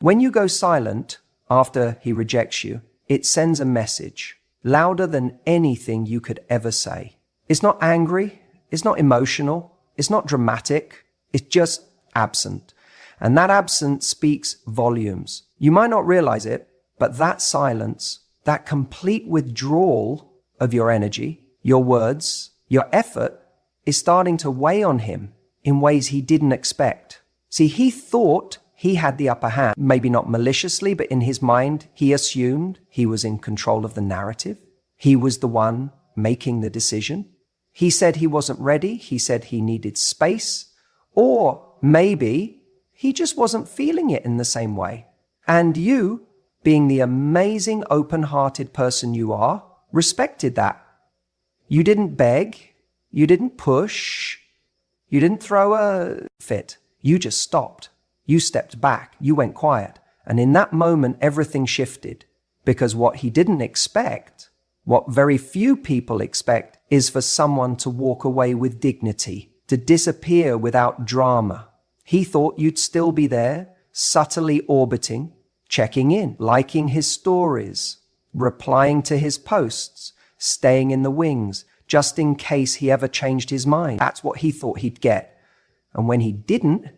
When you go silent after he rejects you, it sends a message louder than anything you could ever say. It's not angry, it's not emotional, it's not dramatic, it's just absent. And that absence speaks volumes. You might not realize it, but that silence, that complete withdrawal of your energy, your words, your effort, is starting to weigh on him in ways he didn't expect. See, he thought he had the upper hand, maybe not maliciously, but in his mind, he assumed he was in control of the narrative. He was the one making the decision. He said he wasn't ready. He said he needed space. Or maybe he just wasn't feeling it in the same way. And you, being the amazing, open-hearted person you are, respected that. You didn't beg. You didn't push. You didn't throw a fit. You just stopped. You stepped back. You went quiet. And in that moment, everything shifted. Because what he didn't expect, what very few people expect, is for someone to walk away with dignity, to disappear without drama. He thought you'd still be there, subtly orbiting, checking in, liking his stories, replying to his posts, staying in the wings, just in case he ever changed his mind. That's what he thought he'd get. And when he didn't,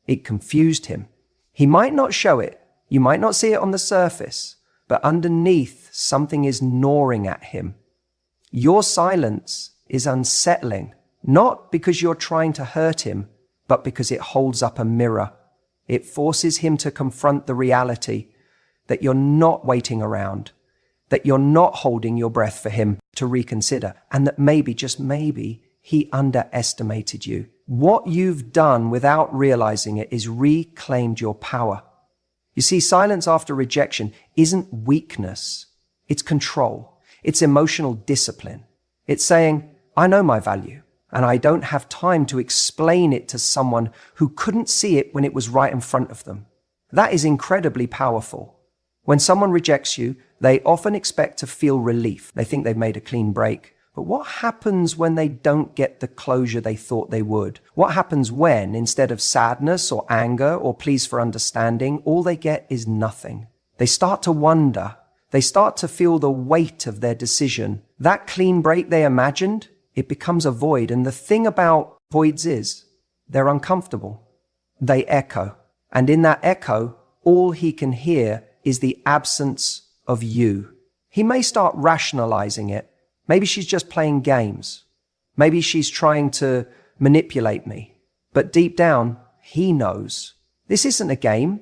it confused him. He might not show it. You might not see it on the surface, but underneath, something is gnawing at him. Your silence is unsettling, not because you're trying to hurt him, but because it holds up a mirror. It forces him to confront the reality that you're not waiting around, that you're not holding your breath for him to reconsider, and that maybe, just maybe, he underestimated you. What you've done without realizing it is reclaimed your power. You see, silence after rejection isn't weakness. It's control. It's emotional discipline. It's saying, I know my value, and I don't have time to explain it to someone who couldn't see it when it was right in front of them. That is incredibly powerful. When someone rejects you, they often expect to feel relief. They think they've made a clean break. But what happens when they don't get the closure they thought they would? What happens when, instead of sadness or anger or pleas for understanding, all they get is nothing? They start to wonder. They start to feel the weight of their decision. That clean break they imagined, it becomes a void. And the thing about voids is, they're uncomfortable. They echo. And in that echo, all he can hear is the absence of you. He may start rationalizing it. Maybe she's just playing games. Maybe she's trying to manipulate me. But deep down, he knows. This isn't a game.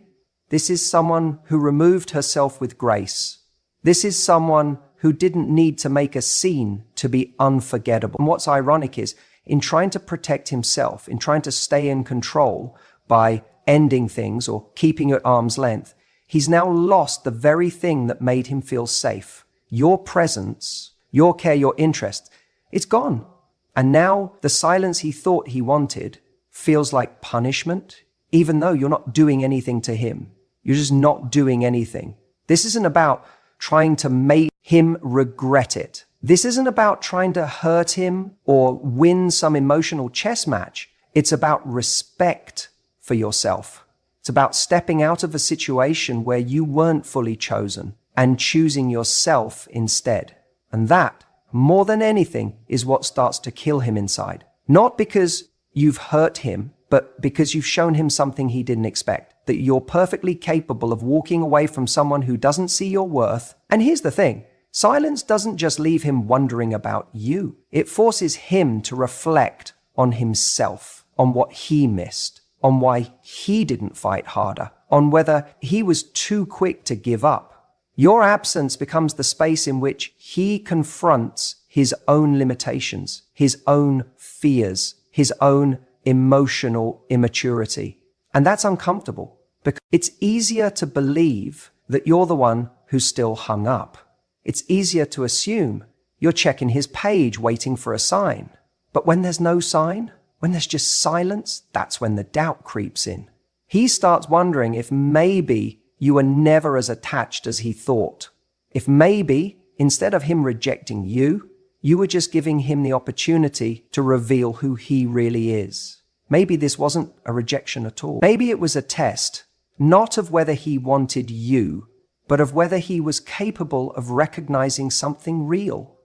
This is someone who removed herself with grace. This is someone who didn't need to make a scene to be unforgettable. And what's ironic is, in trying to protect himself, in trying to stay in control by ending things or keeping at arm's length, he's now lost the very thing that made him feel safe. Your presence, your care, your interest, it's gone. And now the silence he thought he wanted feels like punishment, even though you're not doing anything to him. You're just not doing anything. This isn't about trying to make him regret it. This isn't about trying to hurt him or win some emotional chess match. It's about respect for yourself. It's about stepping out of a situation where you weren't fully chosen and choosing yourself instead. And that, more than anything, is what starts to kill him inside. Not because you've hurt him, but because you've shown him something he didn't expect. That you're perfectly capable of walking away from someone who doesn't see your worth. And here's the thing. Silence doesn't just leave him wondering about you. It forces him to reflect on himself, on what he missed, on why he didn't fight harder, on whether he was too quick to give up. Your absence becomes the space in which he confronts his own limitations, his own fears, his own emotional immaturity. And that's uncomfortable because it's easier to believe that you're the one who's still hung up. It's easier to assume you're checking his page waiting for a sign. But when there's no sign, when there's just silence, that's when the doubt creeps in. He starts wondering if maybe you were never as attached as he thought. If maybe, instead of him rejecting you, you were just giving him the opportunity to reveal who he really is. Maybe this wasn't a rejection at all. Maybe it was a test not of whether he wanted you, but of whether he was capable of recognizing something real.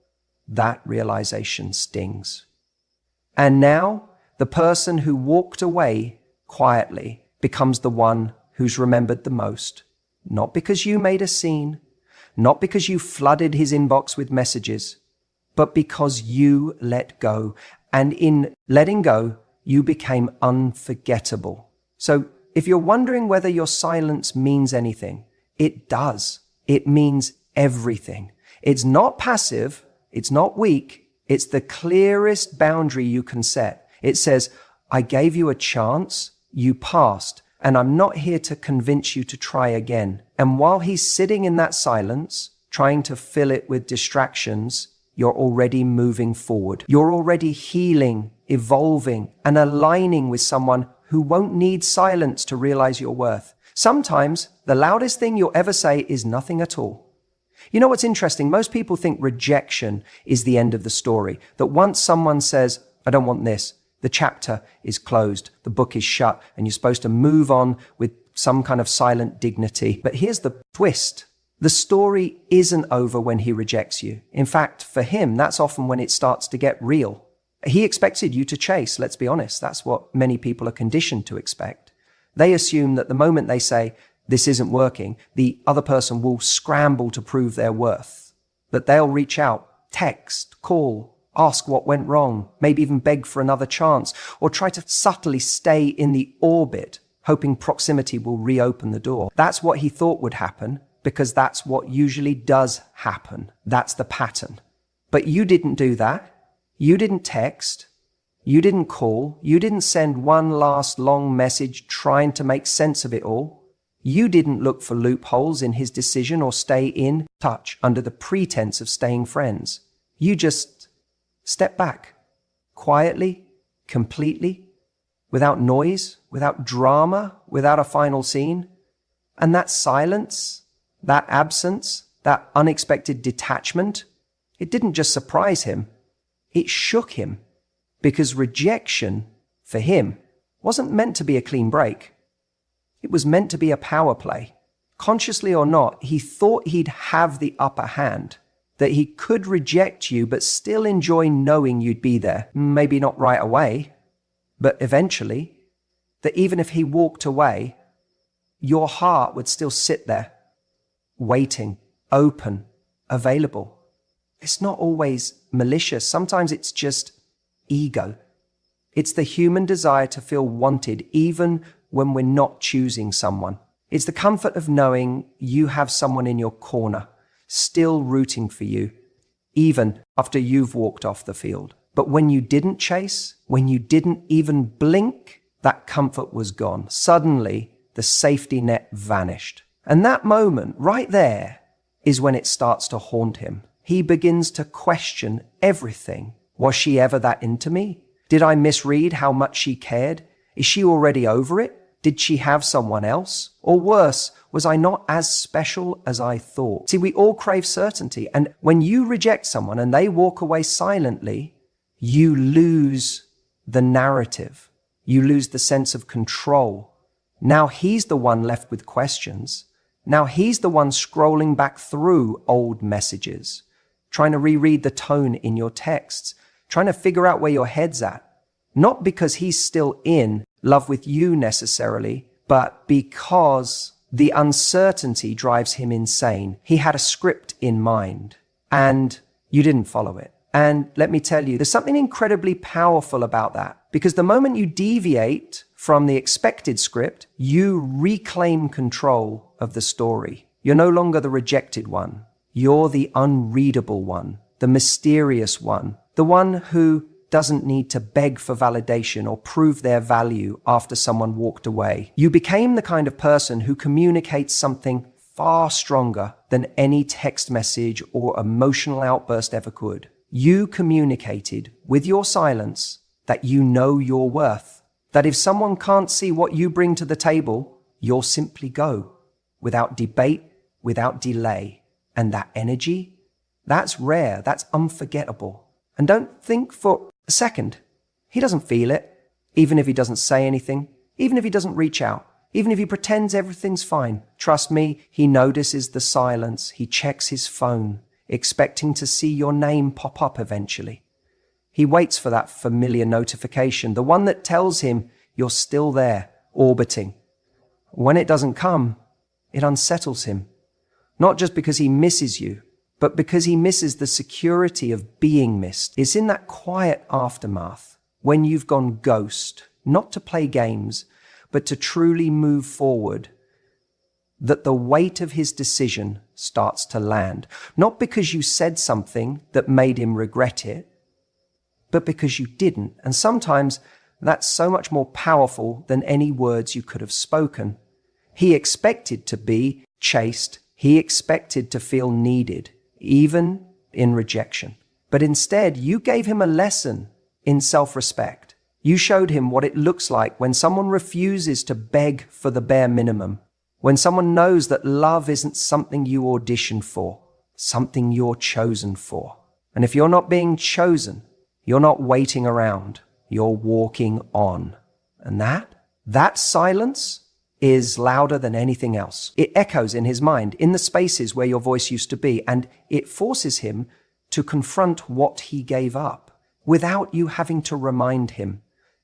That realization stings. And now, the person who walked away quietly becomes the one who's remembered the most. Not because you made a scene, not because you flooded his inbox with messages, but because you let go. And in letting go, you became unforgettable. So if you're wondering whether your silence means anything, it does. It means everything. It's not passive. It's not weak. It's the clearest boundary you can set. It says, I gave you a chance, you passed, and I'm not here to convince you to try again. And while he's sitting in that silence, trying to fill it with distractions, you're already moving forward. You're already healing, evolving, and aligning with someone who won't need silence to realize your worth. Sometimes the loudest thing you'll ever say is nothing at all. You know what's interesting? Most people think rejection is the end of the story. That once someone says, I don't want this, the chapter is closed, the book is shut, and you're supposed to move on with some kind of silent dignity. But here's the twist. The story isn't over when he rejects you. In fact, for him, that's often when it starts to get real. He expected you to chase, let's be honest. That's what many people are conditioned to expect. They assume that the moment they say, this isn't working, the other person will scramble to prove their worth. That they'll reach out, text, call, ask what went wrong, maybe even beg for another chance, or try to subtly stay in the orbit, hoping proximity will reopen the door. That's what he thought would happen, because that's what usually does happen. That's the pattern. But you didn't do that. You didn't text. You didn't call. You didn't send one last long message trying to make sense of it all. You didn't look for loopholes in his decision or stay in touch under the pretense of staying friends. You just stepped back, quietly, completely, without noise, without drama, without a final scene. And that silence, that absence, that unexpected detachment, it didn't just surprise him, it shook him. Because rejection, for him, wasn't meant to be a clean break. It was meant to be a power play. Consciously or not, he thought he'd have the upper hand, that he could reject you but still enjoy knowing you'd be there. Maybe not right away, but eventually, that even if he walked away, your heart would still sit there, waiting, open, available. It's not always malicious. Sometimes it's just ego. It's the human desire to feel wanted even when we're not choosing someone. It's the comfort of knowing you have someone in your corner, still rooting for you, even after you've walked off the field. But when you didn't chase, when you didn't even blink, that comfort was gone. Suddenly, the safety net vanished. And that moment, right there, is when it starts to haunt him. He begins to question everything. Was she ever that into me? Did I misread how much she cared? Is she already over it? Did she have someone else? Or worse, was I not as special as I thought? See, we all crave certainty. And when you reject someone and they walk away silently, you lose the narrative. You lose the sense of control. Now he's the one left with questions. Now he's the one scrolling back through old messages, trying to reread the tone in your texts, trying to figure out where your head's at. Not because he's still in love with you necessarily, but because the uncertainty drives him insane. He had a script in mind, and you didn't follow it. And let me tell you, there's something incredibly powerful about that, because the moment you deviate from the expected script, you reclaim control of the story. You're no longer the rejected one. You're the unreadable one, the mysterious one, the one who doesn't need to beg for validation or prove their value after someone walked away. You became the kind of person who communicates something far stronger than any text message or emotional outburst ever could. You communicated with your silence that you know your worth, that if someone can't see what you bring to the table, you'll simply go without debate, without delay. And that energy, that's rare, that's unforgettable. And don't think for a second, he doesn't feel it, even if he doesn't say anything, even if he doesn't reach out. Even if he pretends everything's fine, trust me, he notices the silence. He checks his phone, expecting to see your name pop up eventually. He waits for that familiar notification, the one that tells him you're still there, orbiting. When it doesn't come, it unsettles him. Not just because he misses you, but because he misses the security of being missed. It's in that quiet aftermath, when you've gone ghost, not to play games, but to truly move forward, that the weight of his decision starts to land. Not because you said something that made him regret it, but because you didn't. And sometimes that's so much more powerful than any words you could have spoken. He expected to be chased. He expected to feel needed, even in rejection. But instead, you gave him a lesson in self-respect. You showed him what it looks like when someone refuses to beg for the bare minimum, when someone knows that love isn't something you audition for, something you're chosen for. And if you're not being chosen, you're not waiting around, you're walking on. And that silence is louder than anything else. It echoes in his mind, in the spaces where your voice used to be, and it forces him to confront what he gave up without you having to remind him.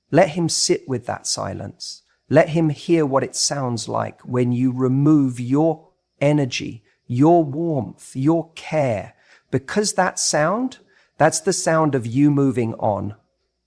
Let him sit with that silence. Let him hear what it sounds like when you remove your energy, your warmth, your care, because that sound, that's the sound of you moving on.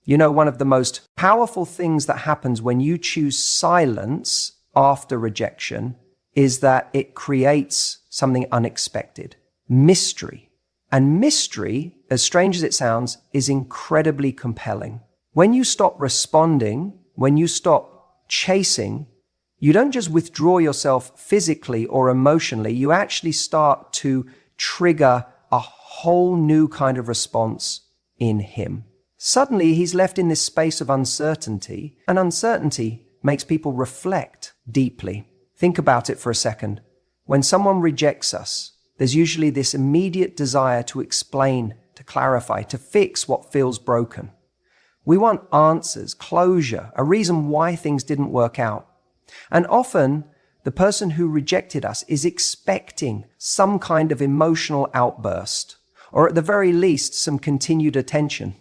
You know, one of the most powerful things that happens when you choose silence after rejection is that it creates something unexpected. Mystery. And mystery, as strange as it sounds, is incredibly compelling. When you stop responding, when you stop chasing, you don't just withdraw yourself physically or emotionally, you actually start to trigger a whole new kind of response in him. Suddenly, he's left in this space of uncertainty, and uncertainty makes people reflect deeply. Think about it for a second. When someone rejects us, there's usually this immediate desire to explain, to clarify, to fix what feels broken. We want answers, closure, a reason why things didn't work out. And often, the person who rejected us is expecting some kind of emotional outburst, or at the very least, some continued attention.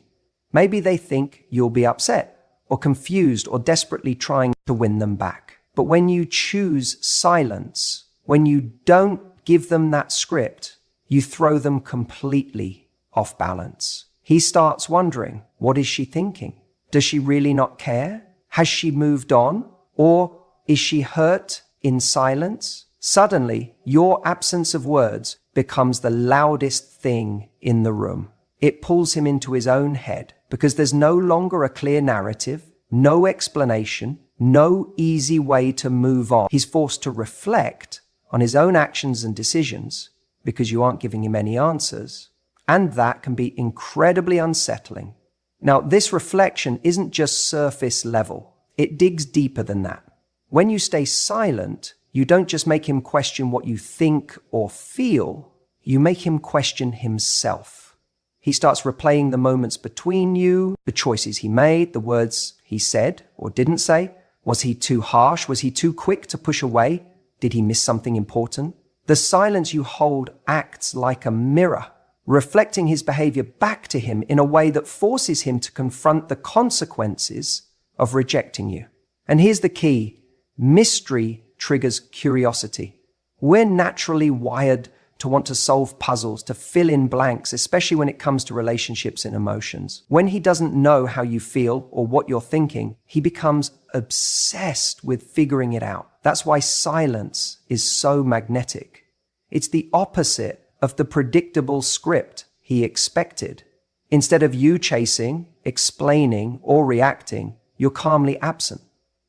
Maybe they think you'll be upset, or confused, or desperately trying to win them back. But when you choose silence, when you don't give them that script, you throw them completely off balance. He starts wondering, what is she thinking? Does she really not care? Has she moved on? Or is she hurt in silence? Suddenly, your absence of words becomes the loudest thing in the room. It pulls him into his own head because there's no longer a clear narrative, no explanation, no easy way to move on. He's forced to reflect on his own actions and decisions because you aren't giving him any answers. And that can be incredibly unsettling. Now, this reflection isn't just surface level. It digs deeper than that. When you stay silent, you don't just make him question what you think or feel, you make him question himself. He starts replaying the moments between you, the choices he made, the words he said or didn't say. Was he too harsh? Was he too quick to push away? Did he miss something important? The silence you hold acts like a mirror, reflecting his behavior back to him in a way that forces him to confront the consequences of rejecting you. And here's the key. Mystery triggers curiosity. We're naturally wired to want to solve puzzles, to fill in blanks, especially when it comes to relationships and emotions. When he doesn't know how you feel or what you're thinking, he becomes obsessed with figuring it out. That's why silence is so magnetic. It's the opposite of the predictable script he expected. Instead of you chasing, explaining, or reacting, you're calmly absent.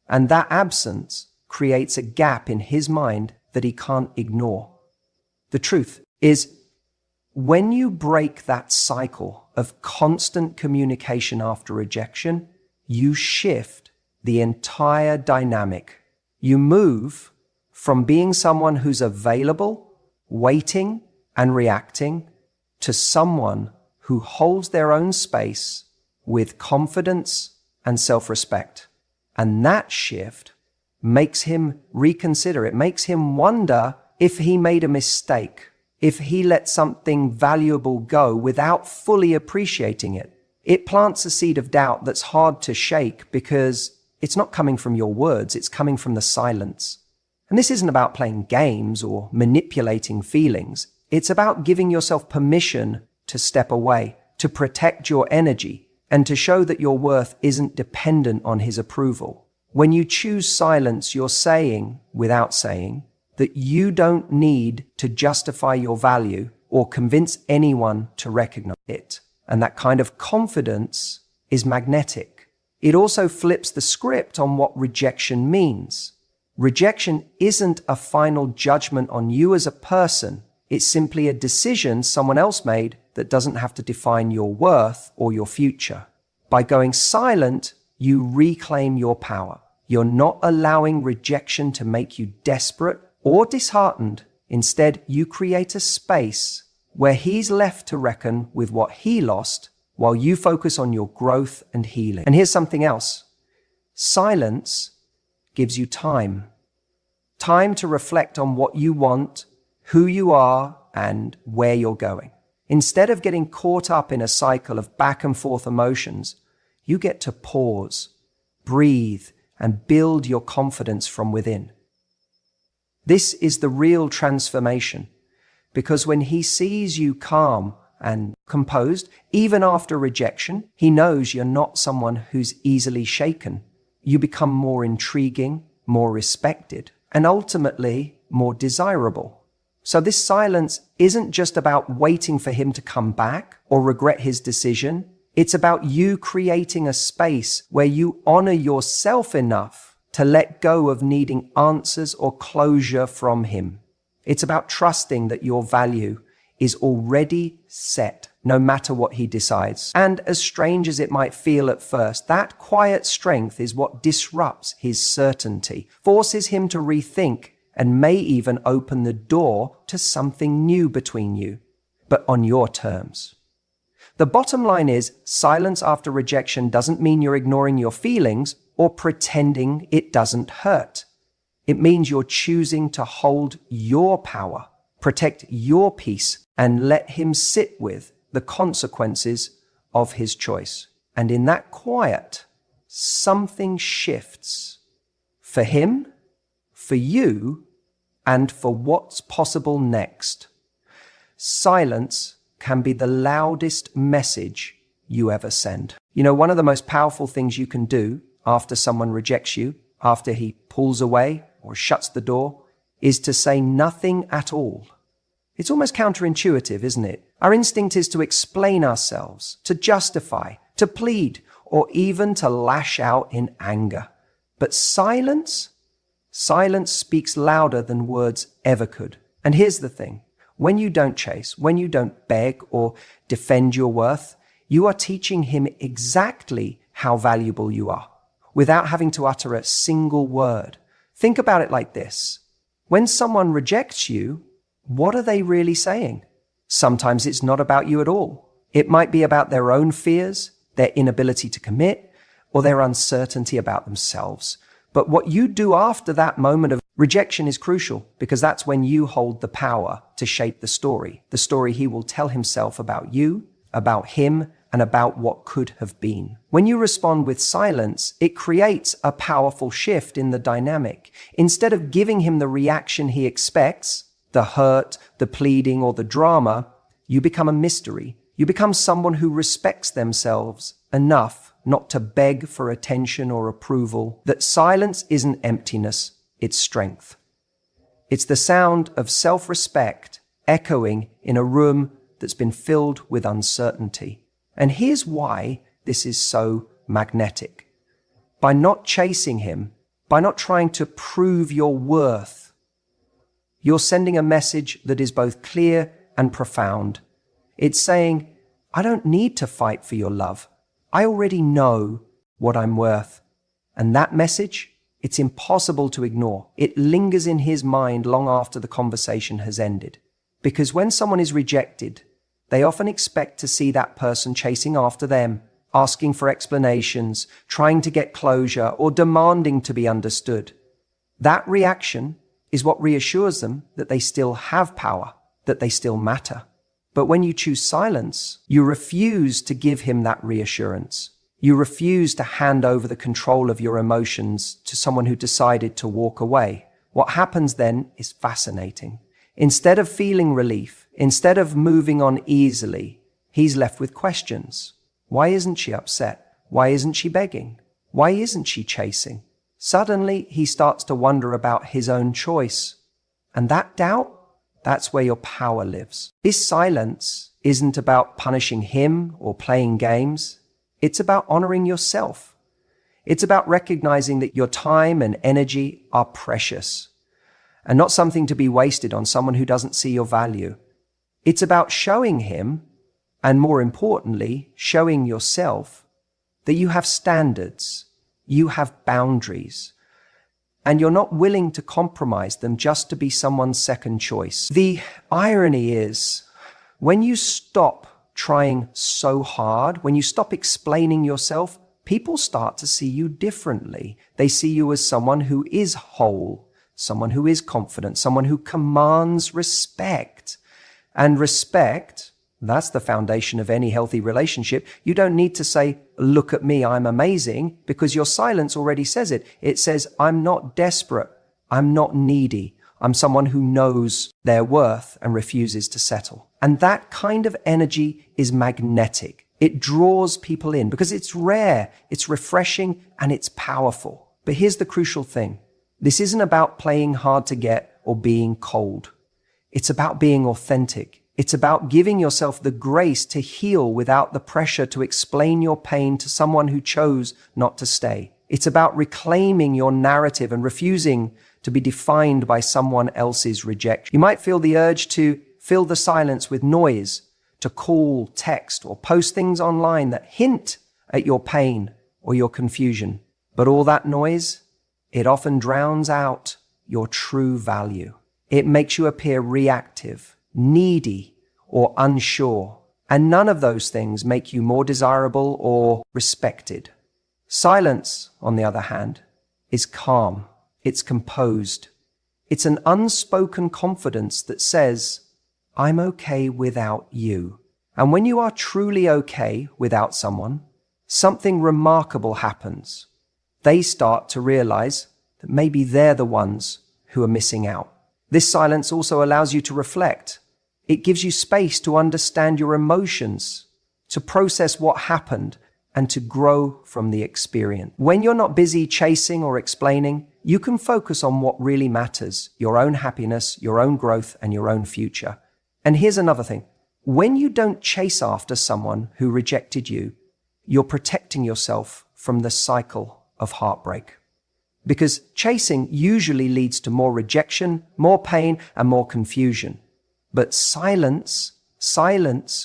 And that absence creates a gap in his mind that he can't ignore. The truth is, when you break that cycle of constant communication after rejection, you shift the entire dynamic. You move from being someone who's available, waiting, and reacting to someone who holds their own space with confidence and self-respect. And that shift makes him reconsider. It makes him wonder if he made a mistake, if he let something valuable go without fully appreciating it. It plants a seed of doubt that's hard to shake because it's not coming from your words, it's coming from the silence. And this isn't about playing games or manipulating feelings. It's about giving yourself permission to step away, to protect your energy, and to show that your worth isn't dependent on his approval. When you choose silence, you're saying, without saying, that you don't need to justify your value or convince anyone to recognize it. And that kind of confidence is magnetic. It also flips the script on what rejection means. Rejection isn't a final judgment on you as a person. It's simply a decision someone else made that doesn't have to define your worth or your future. By going silent, you reclaim your power. You're not allowing rejection to make you desperate or disheartened. Instead, you create a space where he's left to reckon with what he lost while you focus on your growth and healing. And here's something else. Silence gives you time. Time to reflect on what you want, who you are, and where you're going. Instead of getting caught up in a cycle of back and forth emotions, you get to pause, breathe, and build your confidence from within. This is the real transformation, because when he sees you calm and composed, even after rejection, he knows you're not someone who's easily shaken. You become more intriguing, more respected, and ultimately more desirable. So this silence isn't just about waiting for him to come back or regret his decision. It's about you creating a space where you honor yourself enough to let go of needing answers or closure from him. It's about trusting that your value is already set, no matter what he decides. And as strange as it might feel at first, that quiet strength is what disrupts his certainty, forces him to rethink, and may even open the door to something new between you, but on your terms. The bottom line is, silence after rejection doesn't mean you're ignoring your feelings or pretending it doesn't hurt. It means you're choosing to hold your power, protect your peace, and let him sit with the consequences of his choice. And in that quiet, something shifts for him, for you, and for what's possible next. Silence can be the loudest message you ever send. You know, one of the most powerful things you can do after someone rejects you, after he pulls away or shuts the door, is to say nothing at all. It's almost counterintuitive, isn't it? Our instinct is to explain ourselves, to justify, to plead, or even to lash out in anger. But silence speaks louder than words ever could. And here's the thing. When you don't chase, when you don't beg or defend your worth, you are teaching him exactly how valuable you are, without having to utter a single word. Think about it like this. When someone rejects you, what are they really saying? Sometimes it's not about you at all. It might be about their own fears, their inability to commit, or their uncertainty about themselves. But what you do after that moment of rejection is crucial, because that's when you hold the power to shape the story he will tell himself about you, about him, and about what could have been. When you respond with silence, it creates a powerful shift in the dynamic. Instead of giving him the reaction he expects, the hurt, the pleading, or the drama, you become a mystery. You become someone who respects themselves enough not to beg for attention or approval. That silence isn't emptiness, it's strength. It's the sound of self-respect echoing in a room that's been filled with uncertainty. And here's why this is so magnetic. By not chasing him, by not trying to prove your worth, you're sending a message that is both clear and profound. It's saying, I don't need to fight for your love. I already know what I'm worth. And that message, it's impossible to ignore. It lingers in his mind long after the conversation has ended. Because when someone is rejected, they often expect to see that person chasing after them, asking for explanations, trying to get closure, or demanding to be understood. That reaction is what reassures them that they still have power, that they still matter. But when you choose silence, you refuse to give him that reassurance. You refuse to hand over the control of your emotions to someone who decided to walk away. What happens then is fascinating. Instead of feeling relief, instead of moving on easily, he's left with questions. Why isn't she upset? Why isn't she begging? Why isn't she chasing? Suddenly, he starts to wonder about his own choice. And that doubt, that's where your power lives. This silence isn't about punishing him or playing games. It's about honoring yourself. It's about recognizing that your time and energy are precious and not something to be wasted on someone who doesn't see your value. It's about showing him, and more importantly, showing yourself, that you have standards, you have boundaries, and you're not willing to compromise them just to be someone's second choice. The irony is, when you stop trying so hard, when you stop explaining yourself, people start to see you differently. They see you as someone who is whole, someone who is confident, someone who commands respect. And respect, that's the foundation of any healthy relationship. You don't need to say, look at me, I'm amazing, because your silence already says it. It says, I'm not desperate. I'm not needy. I'm someone who knows their worth and refuses to settle. And that kind of energy is magnetic. It draws people in because it's rare, it's refreshing, and it's powerful. But here's the crucial thing. This isn't about playing hard to get or being cold. It's about being authentic. It's about giving yourself the grace to heal without the pressure to explain your pain to someone who chose not to stay. It's about reclaiming your narrative and refusing to be defined by someone else's rejection. You might feel the urge to fill the silence with noise, to call, text, or post things online that hint at your pain or your confusion. But all that noise, it often drowns out your true value. It makes you appear reactive, needy, or unsure. And none of those things make you more desirable or respected. Silence, on the other hand, is calm. It's composed. It's an unspoken confidence that says, I'm okay without you. And when you are truly okay without someone, something remarkable happens. They start to realize that maybe they're the ones who are missing out. This silence also allows you to reflect. It gives you space to understand your emotions, to process what happened, and to grow from the experience. When you're not busy chasing or explaining, you can focus on what really matters, your own happiness, your own growth, and your own future. And here's another thing. When you don't chase after someone who rejected you, you're protecting yourself from the cycle of heartbreak. Because chasing usually leads to more rejection, more pain, and more confusion. But silence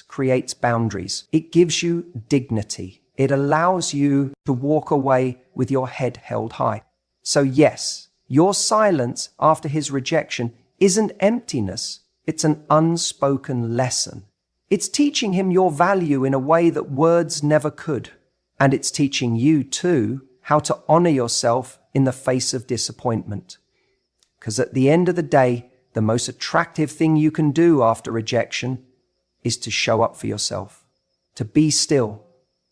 creates boundaries. It gives you dignity. It allows you to walk away with your head held high. So yes, your silence after his rejection isn't emptiness. It's an unspoken lesson. It's teaching him your value in a way that words never could. And it's teaching you too how to honor yourself in the face of disappointment. Because at the end of the day, the most attractive thing you can do after rejection is to show up for yourself, to be still,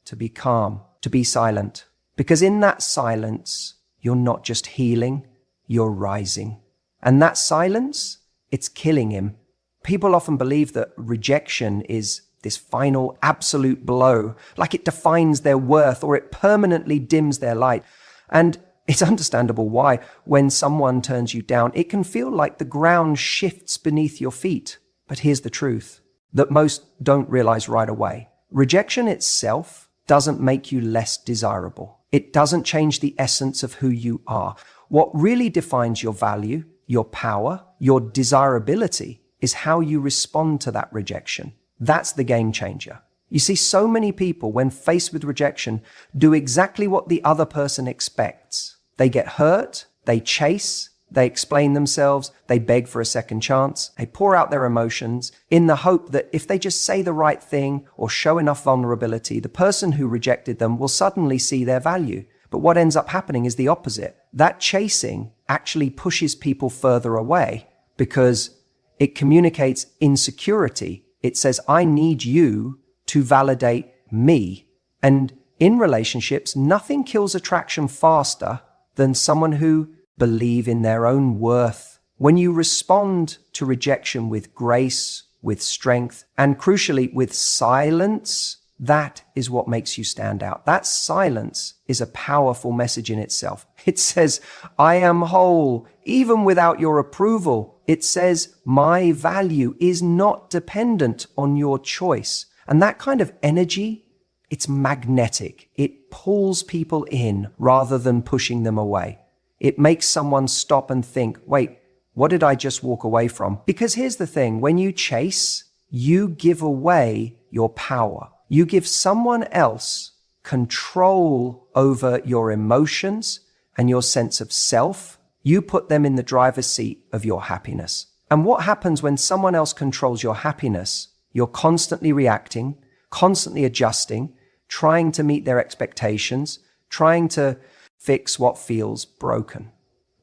to be calm, to be silent. Because in that silence, you're not just healing, you're rising. And that silence, it's killing him. People often believe that rejection is this final absolute blow, like it defines their worth or it permanently dims their light. And it's understandable why, when someone turns you down, it can feel like the ground shifts beneath your feet. But here's the truth that most don't realize right away. Rejection itself doesn't make you less desirable. It doesn't change the essence of who you are. What really defines your value, your power, your desirability is how you respond to that rejection. That's the game changer. You see, so many people, when faced with rejection, do exactly what the other person expects. They get hurt, they chase, they explain themselves, they beg for a second chance, they pour out their emotions in the hope that if they just say the right thing or show enough vulnerability, the person who rejected them will suddenly see their value. But what ends up happening is the opposite. That chasing actually pushes people further away because it communicates insecurity. It says, I need you to validate me. And in relationships, nothing kills attraction faster than someone who believes in their own worth. When you respond to rejection with grace, with strength, and crucially with silence, that is what makes you stand out. That silence is a powerful message in itself. It says, I am whole, even without your approval. It says, my value is not dependent on your choice. And that kind of energy, it's magnetic. It pulls people in rather than pushing them away. It makes someone stop and think, wait, what did I just walk away from? Because here's the thing, when you chase, you give away your power. You give someone else control over your emotions and your sense of self. You put them in the driver's seat of your happiness. And what happens when someone else controls your happiness? You're constantly reacting, constantly adjusting, trying to meet their expectations, trying to fix what feels broken.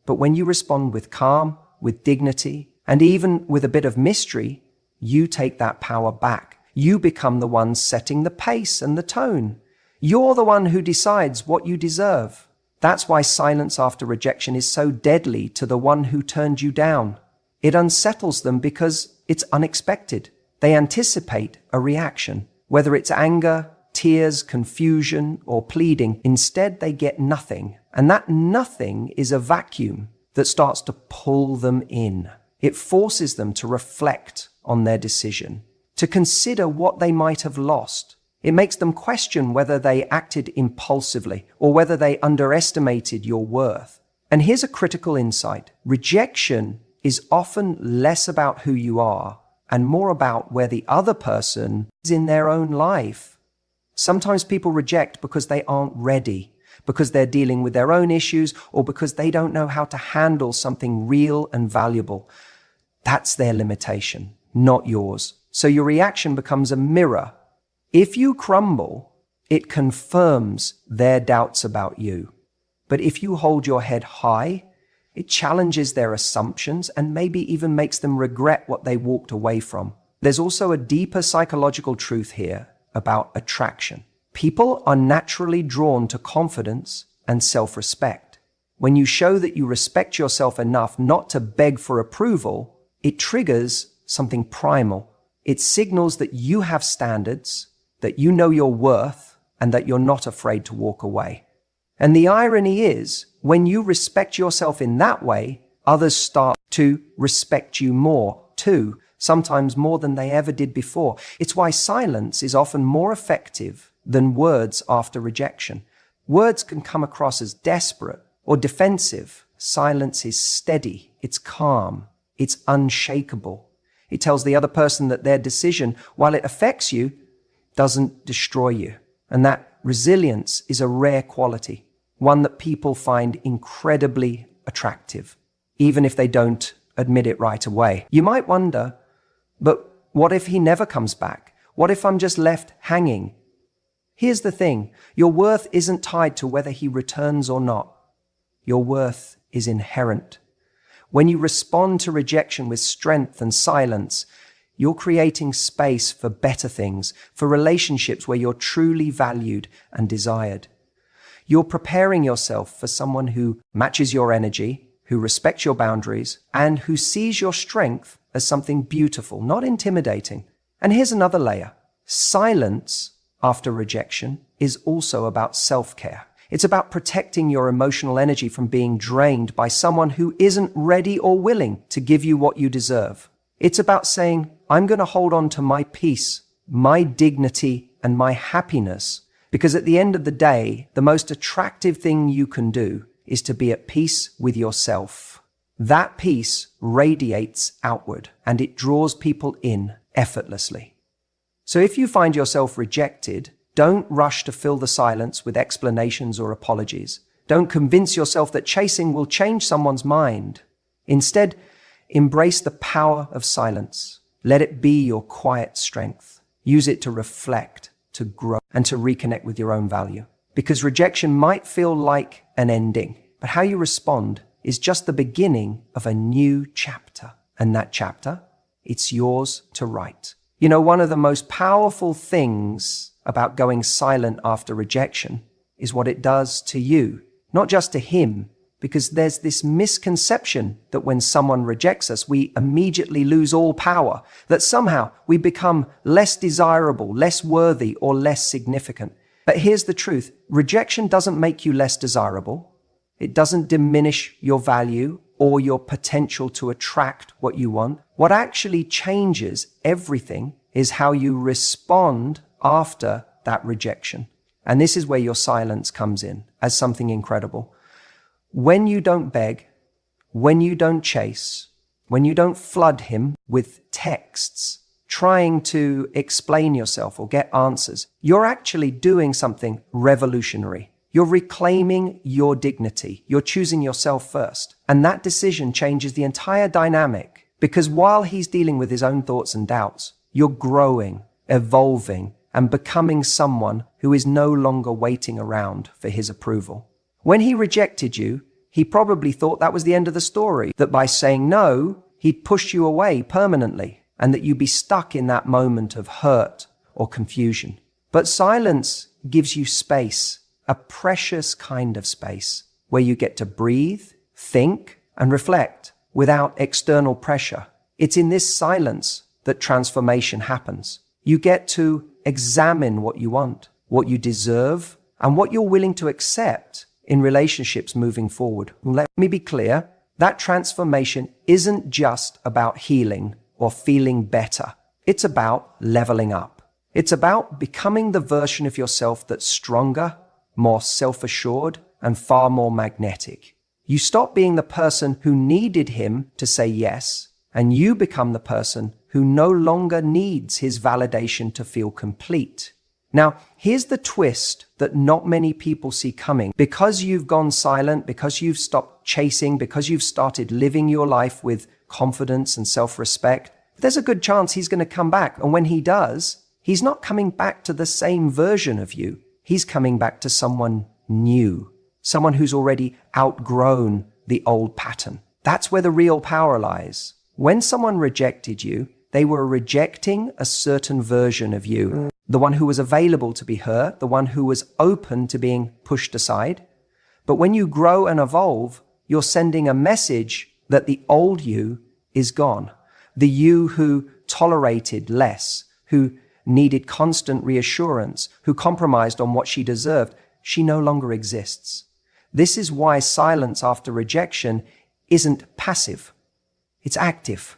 But when you respond with calm, with dignity, and even with a bit of mystery, you take that power back. You become the one setting the pace and the tone. You're the one who decides what you deserve. That's why silence after rejection is so deadly to the one who turned you down. It unsettles them because it's unexpected. They anticipate a reaction, whether it's anger, tears, confusion, or pleading. Instead, they get nothing. And that nothing is a vacuum that starts to pull them in. It forces them to reflect on their decision, to consider what they might have lost. It makes them question whether they acted impulsively or whether they underestimated your worth. And here's a critical insight. Rejection is often less about who you are and more about where the other person is in their own life. Sometimes people reject because they aren't ready, because they're dealing with their own issues, or because they don't know how to handle something real and valuable. That's their limitation, not yours. So your reaction becomes a mirror. If you crumble, it confirms their doubts about you. But if you hold your head high, it challenges their assumptions and maybe even makes them regret what they walked away from. There's also a deeper psychological truth here about attraction. People are naturally drawn to confidence and self-respect. When you show that you respect yourself enough not to beg for approval, it triggers something primal. It signals that you have standards, that you know your worth, and that you're not afraid to walk away. And the irony is, when you respect yourself in that way, others start to respect you more too, sometimes more than they ever did before. It's why silence is often more effective than words after rejection. Words can come across as desperate or defensive. Silence is steady, it's calm, it's unshakable. It tells the other person that their decision, while it affects you, doesn't destroy you. And that resilience is a rare quality, one that people find incredibly attractive, even if they don't admit it right away. You might wonder, but what if he never comes back? What if I'm just left hanging? Here's the thing, your worth isn't tied to whether he returns or not. Your worth is inherent. When you respond to rejection with strength and silence, you're creating space for better things, for relationships where you're truly valued and desired. You're preparing yourself for someone who matches your energy, who respects your boundaries, and who sees your strength as something beautiful, not intimidating. And here's another layer. Silence after rejection is also about self-care. It's about protecting your emotional energy from being drained by someone who isn't ready or willing to give you what you deserve. It's about saying, I'm going to hold on to my peace, my dignity, and my happiness, because at the end of the day, the most attractive thing you can do is to be at peace with yourself. That peace radiates outward, and it draws people in effortlessly. So if you find yourself rejected, don't rush to fill the silence with explanations or apologies. Don't convince yourself that chasing will change someone's mind. Instead, embrace the power of silence. Let it be your quiet strength. Use it to reflect, to grow, and to reconnect with your own value. because rejection might feel like an ending, but how you respond is just the beginning of a new chapter. And that chapter, it's yours to write. You know, one of the most powerful things about going silent after rejection is what it does to you, not just to him, because there's this misconception that when someone rejects us, we immediately lose all power, that somehow we become less desirable, less worthy, or less significant. But here's the truth. Rejection doesn't make you less desirable. It doesn't diminish your value or your potential to attract what you want. What actually changes everything is how you respond after that rejection. And this is where your silence comes in as something incredible. When you don't beg, when you don't chase, when you don't flood him with texts, trying to explain yourself or get answers, you're actually doing something revolutionary. You're reclaiming your dignity. You're choosing yourself first. And that decision changes the entire dynamic, because while he's dealing with his own thoughts and doubts, you're growing, evolving, and becoming someone who is no longer waiting around for his approval. When he rejected you, he probably thought that was the end of the story, that by saying no, he'd push you away permanently, and that you'd be stuck in that moment of hurt or confusion. But silence gives you space, a precious kind of space, where you get to breathe, think, and reflect without external pressure. It's in this silence that transformation happens. You get to examine what you want, what you deserve, and what you're willing to accept in relationships moving forward. Let me be clear, that transformation isn't just about healing or feeling better. It's about leveling up. It's about becoming the version of yourself that's stronger, more self-assured, and far more magnetic. You stop being the person who needed him to say yes, and you become the person who no longer needs his validation to feel complete. Now, here's the twist that not many people see coming. Because you've gone silent, because you've stopped chasing, because you've started living your life with confidence and self-respect, there's a good chance he's going to come back. And when he does, he's not coming back to the same version of you. He's coming back to someone new, someone who's already outgrown the old pattern. That's where the real power lies. When someone rejected you, they were rejecting a certain version of you. The one who was available to be hurt, the one who was open to being pushed aside. But when you grow and evolve, you're sending a message that the old you is gone. The you who tolerated less, who needed constant reassurance, who compromised on what she deserved, she no longer exists. This is why silence after rejection isn't passive. It's active.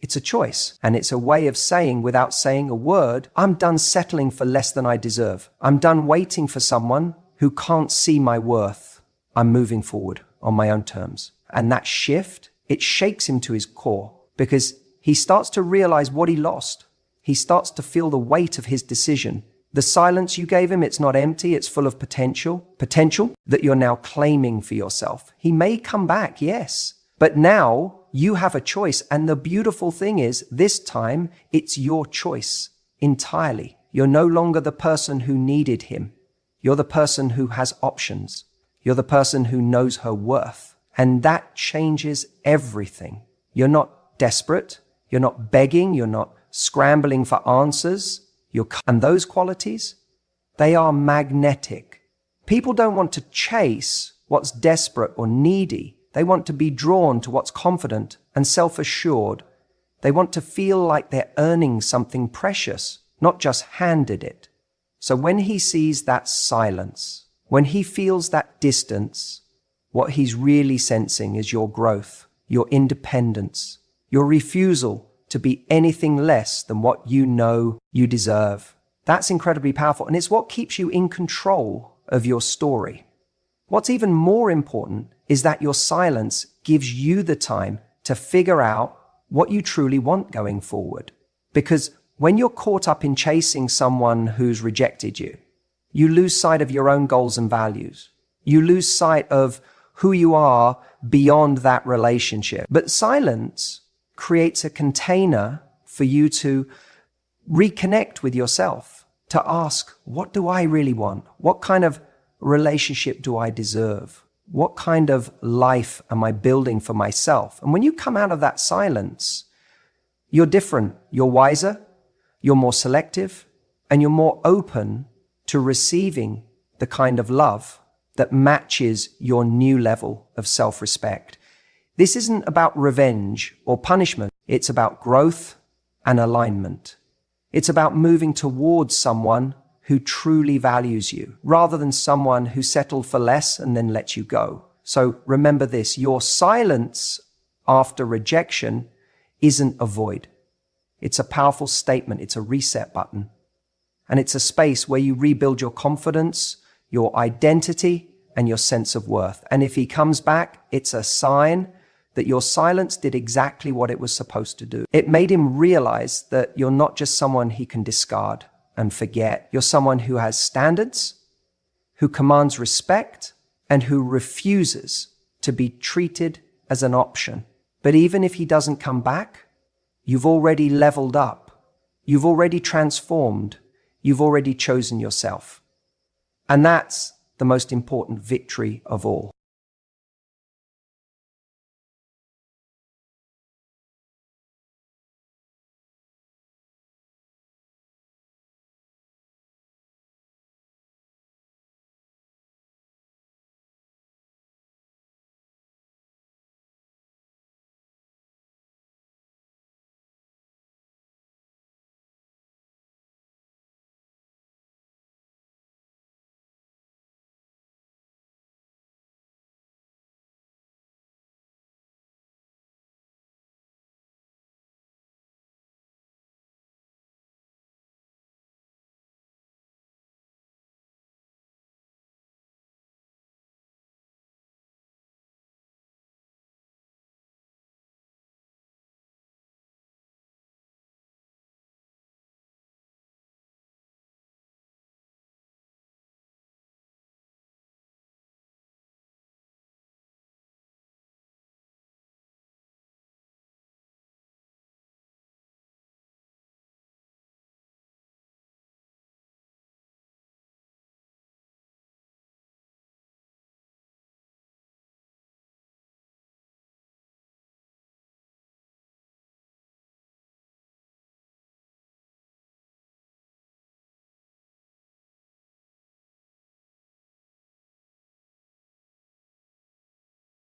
It's a choice, and it's a way of saying, without saying a word, I'm done settling for less than I deserve. I'm done waiting for someone who can't see my worth. I'm moving forward on my own terms. And that shift, it shakes him to his core, because he starts to realize what he lost. He starts to feel the weight of his decision. The silence you gave him, it's not empty, it's full of potential that you're now claiming for yourself. He may come back, yes, but now you have a choice. And the beautiful thing is, this time, it's your choice entirely. You're no longer the person who needed him. You're the person who has options. You're the person who knows her worth. And that changes everything. You're not desperate. You're not begging. You're not scrambling for answers. And those qualities, they are magnetic. People don't want to chase what's desperate or needy. They want to be drawn to what's confident and self-assured. They want to feel like they're earning something precious, not just handed it. So when he sees that silence, when he feels that distance, what he's really sensing is your growth, your independence, your refusal to be anything less than what you know you deserve. That's incredibly powerful, and it's what keeps you in control of your story. What's even more important is that your silence gives you the time to figure out what you truly want going forward. Because when you're caught up in chasing someone who's rejected you, you lose sight of your own goals and values. You lose sight of who you are beyond that relationship. But silence creates a container for you to reconnect with yourself, to ask, what do I really want? What kind of relationship do I deserve? What kind of life am I building for myself? And when you come out of that silence, you're different. You're wiser, you're more selective, and you're more open to receiving the kind of love that matches your new level of self-respect. This isn't about revenge or punishment. It's about growth and alignment. It's about moving towards someone who truly values you, rather than someone who settled for less and then let you go. So remember this, your silence after rejection isn't a void. It's a powerful statement. It's a reset button. And it's a space where you rebuild your confidence, your identity, and your sense of worth. And if he comes back, it's a sign that your silence did exactly what it was supposed to do. It made him realize that you're not just someone he can discard and forget. You're someone who has standards, who commands respect, and who refuses to be treated as an option. But even if he doesn't come back, you've already leveled up. You've already transformed. You've already chosen yourself. And that's the most important victory of all.